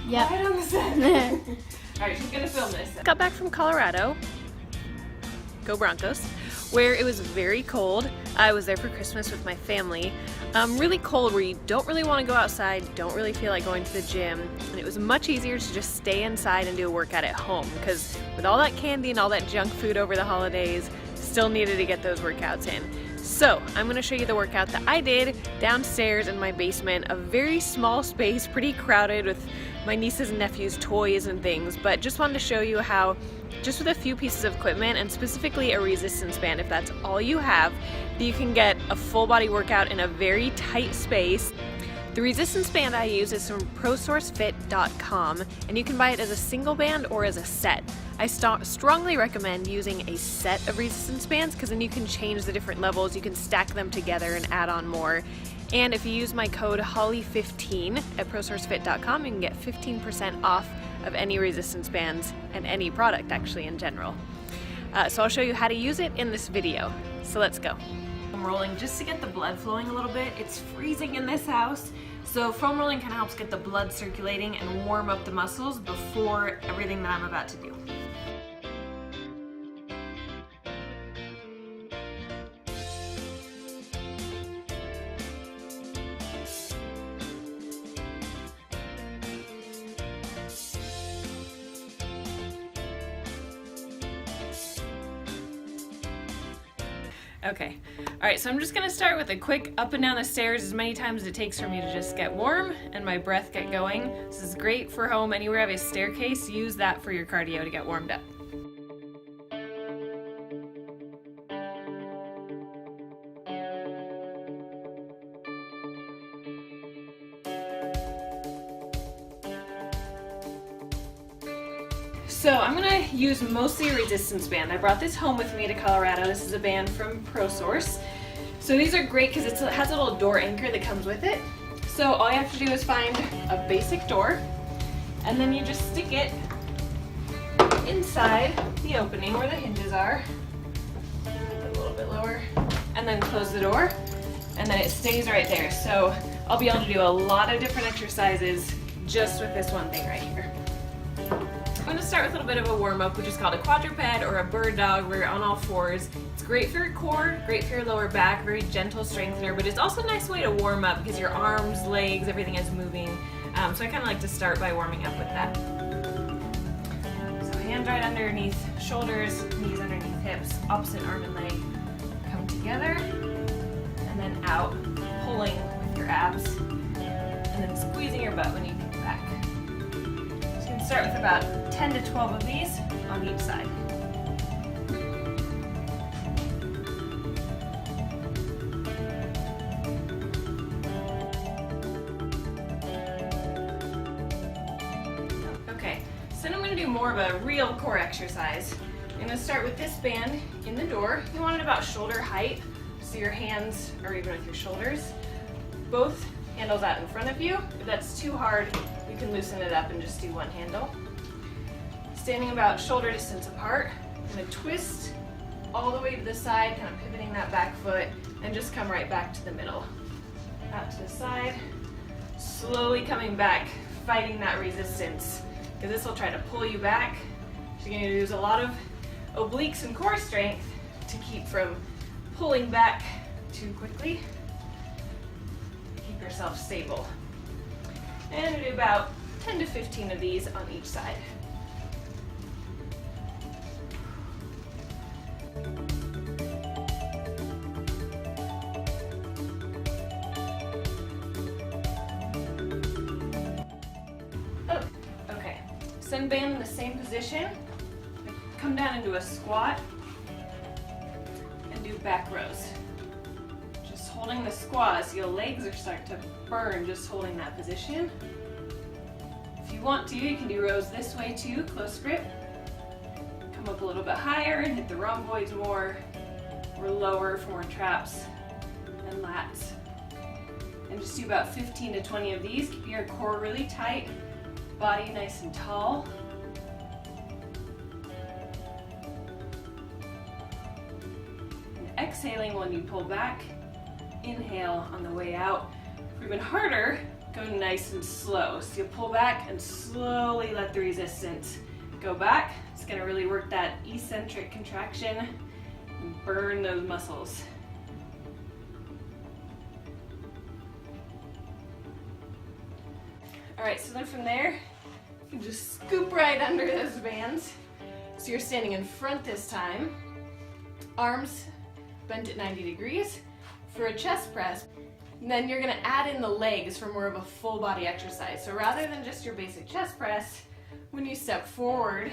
Yep. Right on the set. Alright, she's gonna film this. Got back from Colorado. Go Broncos. Where it was very cold. I was there for Christmas with my family. Really cold where you don't really want to go outside, don't really feel like going to the gym, and it was much easier to just stay inside and do a workout at home because with all that candy and all that junk food over the holidays, still needed to get those workouts in. So I'm going to show you the workout that I did downstairs in my basement, a very small space, pretty crowded with my nieces and nephews' toys and things, but just wanted to show you how just with a few pieces of equipment and specifically a resistance band, if that's all you have, you can get a full body workout in a very tight space. The resistance band I use is from ProSourceFit.com and you can buy it as a single band or as a set. I strongly recommend using a set of resistance bands because then you can change the different levels, you can stack them together and add on more. And if you use my code HOLLY15 at ProSourceFit.com, you can get 15% off of any resistance bands and any product actually in general. So I'll show you how to use it in this video. So let's go. I'm rolling just to get the blood flowing a little bit. It's freezing in this house. So foam rolling kind of helps get the blood circulating and warm up the muscles before everything that I'm about to do. Okay, alright, so I'm just gonna start with a quick up and down the stairs as many times as it takes for me to just get warm and my breath get going. This is great for home. Anywhere you have a staircase, use that for your cardio to get warmed up. So I'm gonna use mostly a resistance band. I brought this home with me to Colorado. This is a band from ProSource. So these are great because it has a little door anchor that comes with it. So all you have to do is find a basic door and then you just stick it inside the opening where the hinges are. A little bit lower. And then close the door and then it stays right there. So I'll be able to do a lot of different exercises just with this one thing right here. I'm going to start with a little bit of a warm-up, which is called a quadruped or a bird dog, where you're on all fours. It's great for your core, great for your lower back, very gentle strengthener, but it's also a nice way to warm up because your arms, legs, everything is moving. So I kind of like to start by warming up with that. So hands right underneath shoulders, knees underneath hips, opposite arm and leg come together, and then out, pulling with your abs, and then squeezing your butt when you kick back. Start with about 10 to 12 of these on each side. Okay, so then I'm going to do more of a real core exercise. I'm going to start with this band in the door. You want it about shoulder height, so your hands are even with your shoulders. Both handles out in front of you. If that's too hard, you can loosen it up and just do one handle. Standing about shoulder distance apart, I'm going to twist all the way to the side, kind of pivoting that back foot, and just come right back to the middle. Out to the side, slowly coming back, fighting that resistance, because this will try to pull you back. So you're going to use a lot of obliques and core strength to keep from pulling back too quickly. Keep yourself stable. And do about 10 to 15 of these on each side. Oh, okay. Send band in the same position. Come down into a squat and do back rows. Just holding the squat so your legs are starting to burn just holding that position. If you want to, you can do rows this way too, close grip. Come up a little bit higher and hit the rhomboids more, or lower for more traps and lats. And just do about 15 to 20 of these. Keep your core really tight, body nice and tall. And exhaling when you pull back. Inhale on the way out. For even harder, go nice and slow. So you pull back and slowly let the resistance go back. It's gonna really work that eccentric contraction and burn those muscles. All right, so then from there, you can just scoop right under those bands. So you're standing in front this time, arms bent at 90 degrees for a chest press. And then you're gonna add in the legs for more of a full body exercise. So rather than just your basic chest press, when you step forward,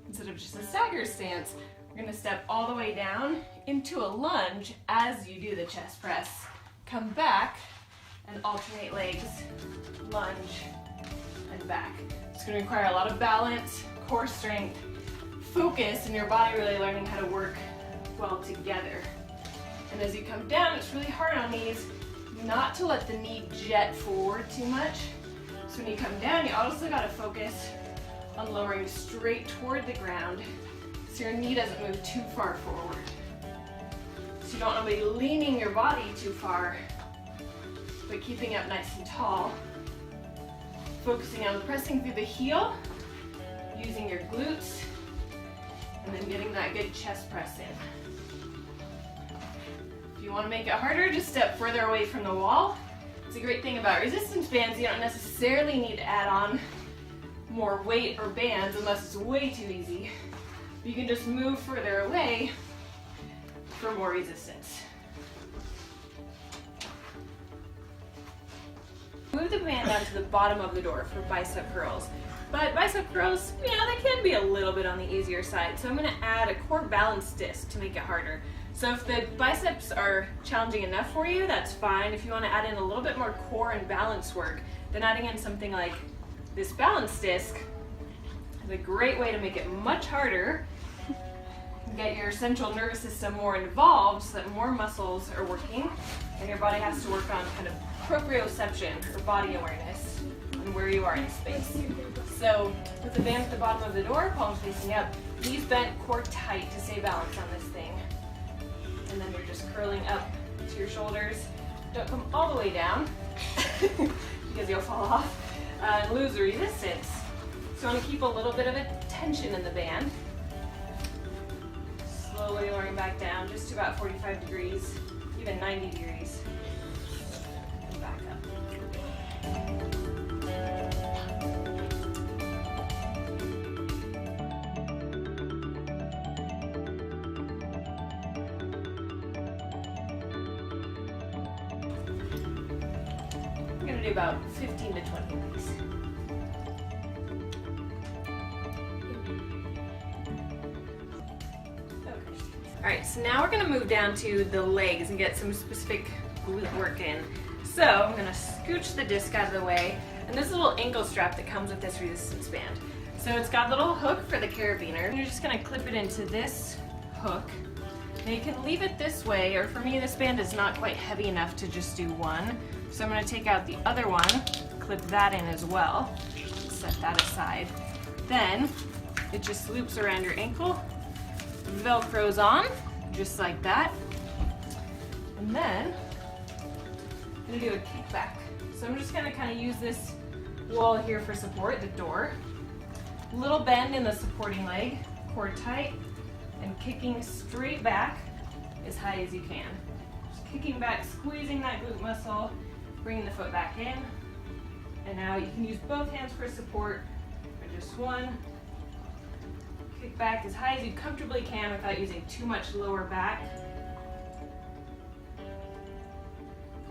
instead of just a stagger stance, we're gonna step all the way down into a lunge as you do the chest press. Come back and alternate legs, lunge and back. It's gonna require a lot of balance, core strength, focus, and your body really learning how to work well together. And as you come down, it's really hard on these not to let the knee jet forward too much. So when you come down, you also gotta focus on lowering straight toward the ground so your knee doesn't move too far forward. So you don't wanna be leaning your body too far, but keeping up nice and tall. Focusing on pressing through the heel, using your glutes, and then getting that good chest press in. If you want to make it harder, just step further away from the wall. It's a great thing about resistance bands, you don't necessarily need to add on more weight or bands unless it's way too easy. You can just move further away for more resistance. Move the band down to the bottom of the door for bicep curls. But bicep curls, they can be a little bit on the easier side. So I'm gonna add a core balance disc to make it harder. So if the biceps are challenging enough for you, that's fine. If you wanna add in a little bit more core and balance work, then adding in something like this balance disc is a great way to make it much harder, get your central nervous system more involved so that more muscles are working, and your body has to work on kind of proprioception or body awareness and where you are in space. So with the band at the bottom of the door, palms facing up, knees bent, core tight to stay balanced on this thing. And then you're just curling up to your shoulders. Don't come all the way down because you'll fall off and lose the resistance. So you want to keep a little bit of a tension in the band. Slowly lowering back down just to about 45 degrees, even 90 degrees. And back up. I'm going to do about 15 to 20 of these. Alright, so now we're going to move down to the legs and get some specific glute work in. So I'm going to scooch the disc out of the way, and this little ankle strap that comes with this resistance band. So it's got a little hook for the carabiner, and you're just going to clip it into this hook. Now you can leave it this way, or for me this band is not quite heavy enough to just do one. So I'm going to take out the other one, clip that in as well, set that aside. Then it just loops around your ankle, Velcros on, just like that. And then I'm gonna do a kickback. So I'm just gonna kind of use this wall here for support, the door. Little bend in the supporting leg, core tight, and kicking straight back as high as you can. Just kicking back, squeezing that glute muscle, bringing the foot back in. And now you can use both hands for support, or just one. Kick back as high as you comfortably can without using too much lower back.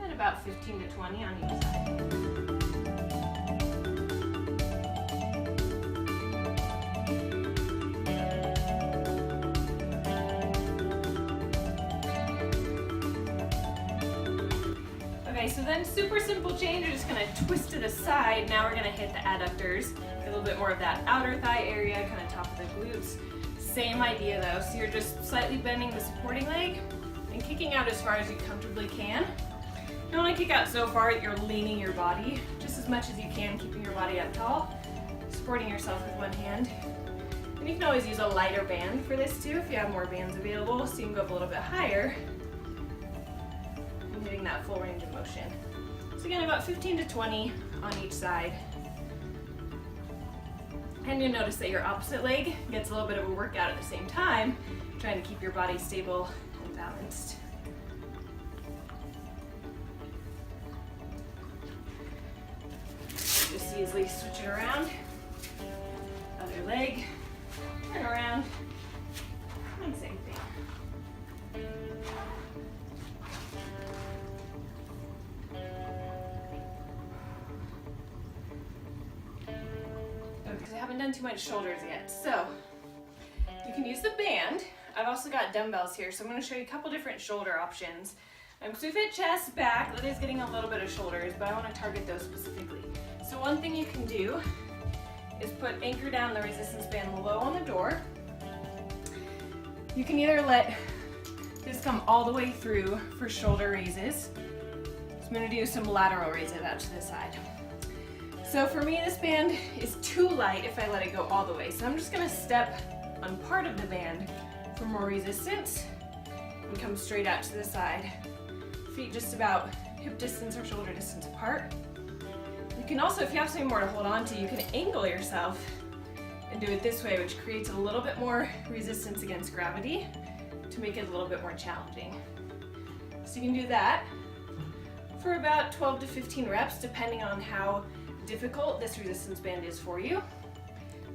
And about 15 to 20 on each side. Okay, so then super simple change, you're just gonna twist it aside. Now we're gonna hit the adductors. A little bit more of that outer thigh area, kind of top of the glutes. Same idea though, so you're just slightly bending the supporting leg and kicking out as far as you comfortably can. You don't want to kick out so far that you're leaning your body just as much as you can, keeping your body up tall, supporting yourself with one hand. And you can always use a lighter band for this too if you have more bands available, so you can go up a little bit higher and getting that full range of motion. So again, about 15 to 20 on each side. And you'll notice that your opposite leg gets a little bit of a workout at the same time, trying to keep your body stable and balanced. Just easily switch it around. Other leg, turn around, and same thing. Because I haven't done too much shoulders yet. So you can use the band. I've also got dumbbells here, so I'm going to show you a couple different shoulder options. So we've hit chest, back, that is getting a little bit of shoulders, but I want to target those specifically. So one thing you can do is anchor down the resistance band low on the door. You can either let this come all the way through for shoulder raises. So I'm going to do some lateral raises out to the side. So for me, this band is too light if I let it go all the way. So I'm just going to step on part of the band for more resistance and come straight out to the side. Feet just about hip distance or shoulder distance apart. You can also, if you have something more to hold on to, you can angle yourself and do it this way, which creates a little bit more resistance against gravity to make it a little bit more challenging. So you can do that for about 12 to 15 reps, depending on how difficult this resistance band is for you.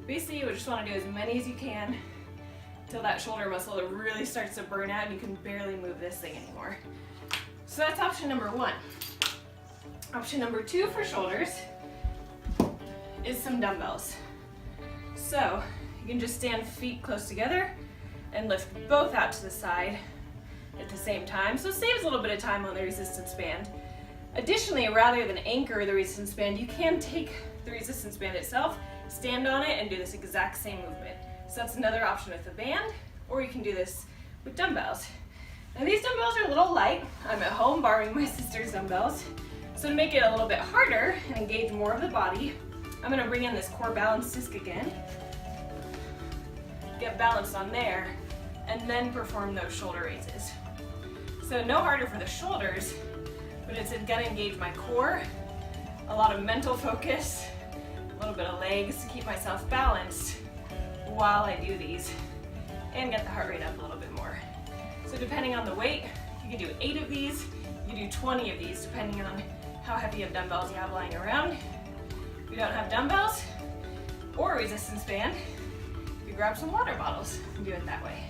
Basically, you just want to do as many as you can until that shoulder muscle really starts to burn out and you can barely move this thing anymore. So that's option number one. Option number two for shoulders is some dumbbells. So you can just stand feet close together and lift both out to the side at the same time. So it saves a little bit of time on the resistance band. Additionally, rather than anchor the resistance band, you can take the resistance band itself, stand on it, and do this exact same movement. So that's another option with the band, or you can do this with dumbbells. Now these dumbbells are a little light. I'm at home borrowing my sister's dumbbells. So to make it a little bit harder and engage more of the body, I'm going to bring in this core balance disc again, get balanced on there, and then perform those shoulder raises. So no harder for the shoulders, but it's going to engage my core, a lot of mental focus, a little bit of legs to keep myself balanced while I do these, and get the heart rate up a little bit more. So depending on the weight, you can do 8 of these, you do 20 of these, depending on how heavy of dumbbells you have lying around. If you don't have dumbbells or a resistance band, you grab some water bottles and do it that way.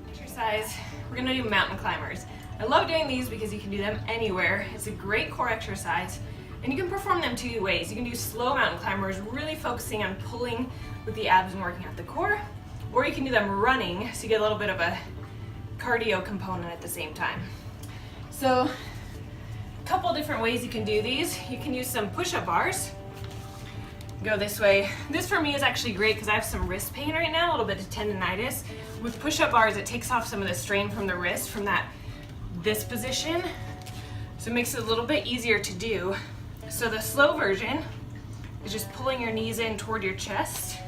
Exercise, we're gonna do mountain climbers. I love doing these because you can do them anywhere. It's a great core exercise, and you can perform them 2 ways. You can do slow mountain climbers, really focusing on pulling with the abs and working out the core, or you can do them running, so you get a little bit of a cardio component at the same time. So a couple different ways you can do these. You can use some push-up bars. Go this way. This for me is actually great because I have some wrist pain right now, a little bit of tendonitis. With push-up bars, it takes off some of the strain from the wrist from this position, so it makes it a little bit easier to do. So the slow version is just pulling your knees in toward your chest.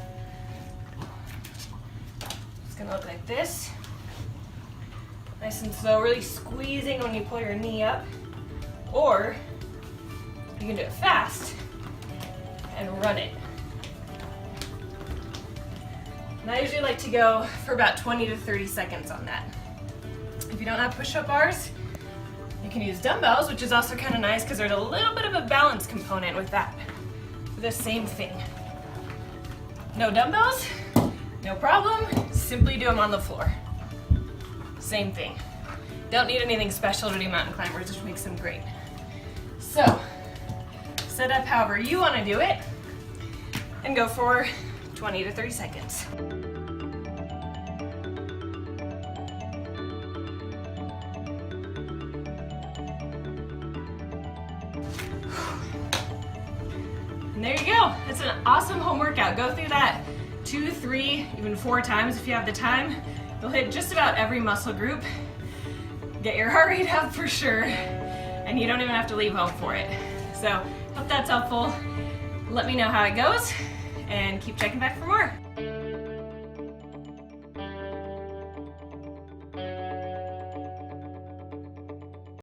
It's gonna look like this. Nice and slow, really squeezing when you pull your knee up. Or you can do it fast and run it. And I usually like to go for about 20 to 30 seconds on that. If you don't have push-up bars, you can use dumbbells, which is also kind of nice because there's a little bit of a balance component with that. The same thing. No dumbbells, no problem, simply do them on the floor. Same thing. Don't need anything special to do mountain climbers, which makes them great. So, set up however you want to do it, and go for 20 to 30 seconds. And there you go. It's an awesome home workout. Go through that 2, 3, even 4 times if you have the time. You'll hit just about every muscle group. Get your heart rate up for sure, and you don't even have to leave home for it. So, hope that's helpful. Let me know how it goes, and keep checking back for more.